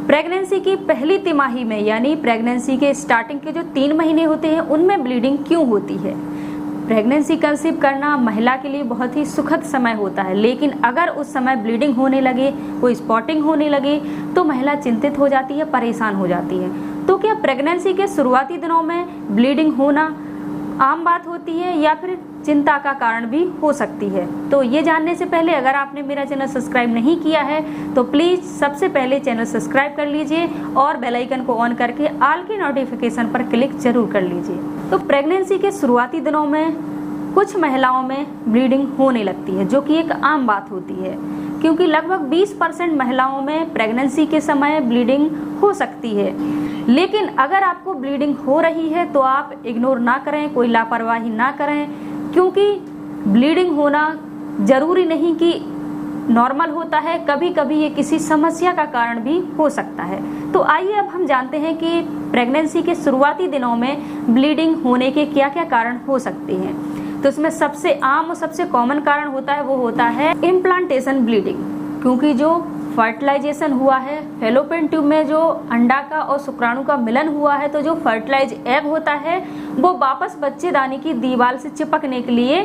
Pregnancy की पहली तिमाही में यानी प्रेगनेंसी के स्टार्टिंग के जो 3 महीने होते हैं उनमें ब्लीडिंग क्यों होती है। प्रेगनेंसी कंसीव करना महिला के लिए बहुत ही सुखद समय होता है, लेकिन अगर उस समय ब्लीडिंग होने लगे, कोई स्पॉटिंग होने लगे तो महिला चिंतित हो जाती है, परेशान हो जाती है। तो क्या प्रेगनेंसी के शुरुआती दिनों में ब्लीडिंग होना आम बात होती है या फिर चिंता का कारण भी हो सकती है? तो ये जानने से पहले अगर आपने मेरा चैनल सब्सक्राइब नहीं किया है तो प्लीज़ सबसे पहले चैनल सब्सक्राइब कर लीजिए और बेल आइकन को ऑन करके ऑल की नोटिफिकेशन पर क्लिक जरूर कर लीजिए। तो प्रेगनेंसी के शुरुआती दिनों में कुछ महिलाओं में ब्लीडिंग होने लगती है, जो कि एक आम बात होती है, क्योंकि लगभग 20% महिलाओं में प्रेगनेंसी के समय ब्लीडिंग हो सकती है। लेकिन अगर आपको ब्लीडिंग हो रही है तो आप इग्नोर ना करें, कोई लापरवाही ना करें, क्योंकि ब्लीडिंग होना जरूरी नहीं कि नॉर्मल होता है, कभी कभी ये किसी समस्या का कारण भी हो सकता है। तो आइए अब हम जानते हैं कि प्रेगनेंसी के शुरुआती दिनों में ब्लीडिंग होने के क्या क्या कारण हो सकते हैं। तो इसमें सबसे आम और सबसे कॉमन कारण होता है वो होता है इम्प्लांटेशन ब्लीडिंग, क्योंकि जो फर्टिलाइजेशन हुआ है, फैलोपियन ट्यूब में जो अंडा का और शुक्राणु का मिलन हुआ है, तो जो फर्टिलाइज एग होता है वो वापस बच्चेदानी की दीवार से चिपकने के लिए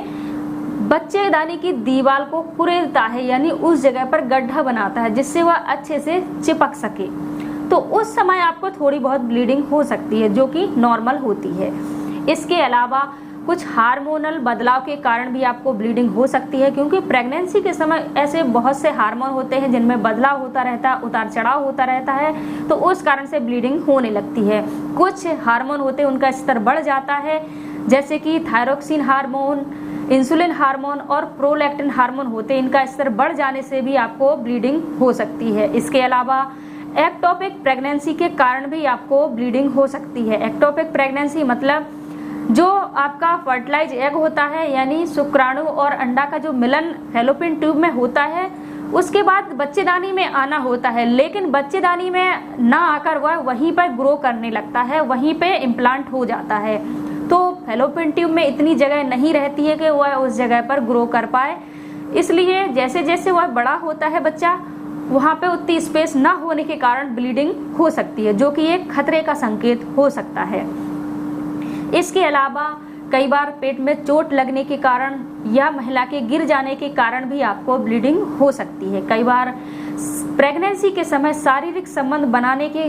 बच्चेदानी की दीवार को कुरेदता है, यानी उस जगह पर गड्ढा बनाता है जिससे वह अच्छे से चिपक सके। तो उस समय आपको थोड़ी बहुत ब्लीडिंग हो सकती है, जो कि नॉर्मल होती है। इसके अलावा कुछ हार्मोनल बदलाव के कारण भी आपको ब्लीडिंग हो सकती है, क्योंकि प्रेगनेंसी के समय ऐसे बहुत से हार्मोन होते हैं जिनमें बदलाव होता रहता है, उतार चढ़ाव होता रहता है, तो उस कारण से ब्लीडिंग होने लगती है। कुछ हार्मोन होते हैं उनका स्तर बढ़ जाता है, जैसे कि थायरोक्सिन हार्मोन, इंसुलिन हार्मोन और प्रोलैक्टिन हार्मोन होते हैं, इनका स्तर बढ़ जाने से भी आपको ब्लीडिंग हो सकती है। इसके अलावा एक्टोपिक प्रेगनेंसी के कारण भी आपको ब्लीडिंग हो सकती है। एक्टोपिक प्रेगनेंसी मतलब जो आपका फर्टिलाइज एग होता है, यानी शुक्राणु और अंडा का जो मिलन फैलोपियन ट्यूब में होता है, उसके बाद बच्चेदानी में आना होता है, लेकिन बच्चेदानी में ना आकर वह वहीं पर ग्रो करने लगता है, वहीं पे इम्प्लांट हो जाता है। तो फैलोपियन ट्यूब में इतनी जगह नहीं रहती है कि वह उस जगह पर ग्रो कर पाए, इसलिए जैसे जैसे वह बड़ा होता है बच्चा, वहाँ पे उतनी स्पेस ना होने के कारण ब्लीडिंग हो सकती है, जो कि एक खतरे का संकेत हो सकता है। इसके अलावा कई बार पेट में चोट लगने के कारण या महिला के गिर जाने के कारण भी आपको ब्लीडिंग हो सकती है। कई बार प्रेगनेंसी के समय शारीरिक संबंध बनाने के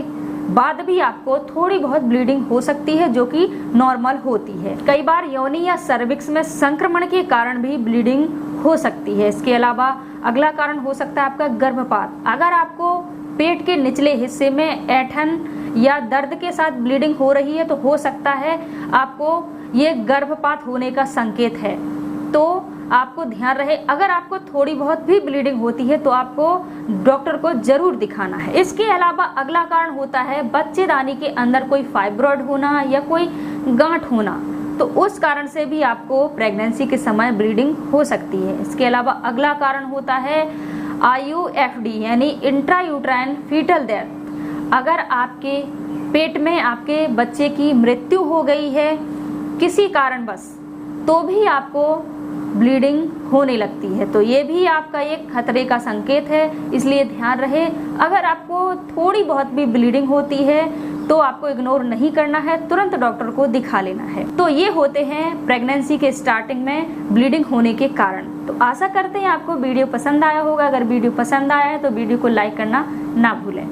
बाद भी आपको थोड़ी बहुत ब्लीडिंग हो सकती है, जो कि नॉर्मल होती है। कई बार योनि या सर्विक्स में संक्रमण के कारण भी ब्लीडिंग हो सकती है। इसके अलावा अगला कारण हो सकता है आपका गर्भपात। अगर आपको पेट के निचले हिस्से में ऐंठन या दर्द के साथ ब्लीडिंग हो रही है तो हो सकता है आपको ये गर्भपात होने का संकेत है। तो आपको ध्यान रहे, अगर आपको थोड़ी बहुत भी ब्लीडिंग होती है तो आपको डॉक्टर को जरूर दिखाना है। इसके अलावा अगला कारण होता है बच्चेदानी के अंदर कोई फाइब्रॉइड होना या कोई गांठ होना, तो उस कारण से भी आपको प्रेगनेंसी के समय ब्लीडिंग हो सकती है। इसके अलावा अगला कारण होता है IUFD यानी इंट्रायूट्राइन फीटल डेथ। अगर आपके पेट में आपके बच्चे की मृत्यु हो गई है किसी कारणवश, तो भी आपको ब्लीडिंग होने लगती है, तो ये भी आपका एक खतरे का संकेत है, इसलिए ध्यान रहे। अगर आपको थोड़ी बहुत भी ब्लीडिंग होती है तो आपको इग्नोर नहीं करना है, तुरंत डॉक्टर को दिखा लेना है। तो ये होते हैं प्रेगनेंसी के स्टार्टिंग में ब्लीडिंग होने के कारण। तो आशा करते हैं आपको वीडियो पसंद आया होगा। अगर वीडियो पसंद आया है तो वीडियो को लाइक करना ना भूलें।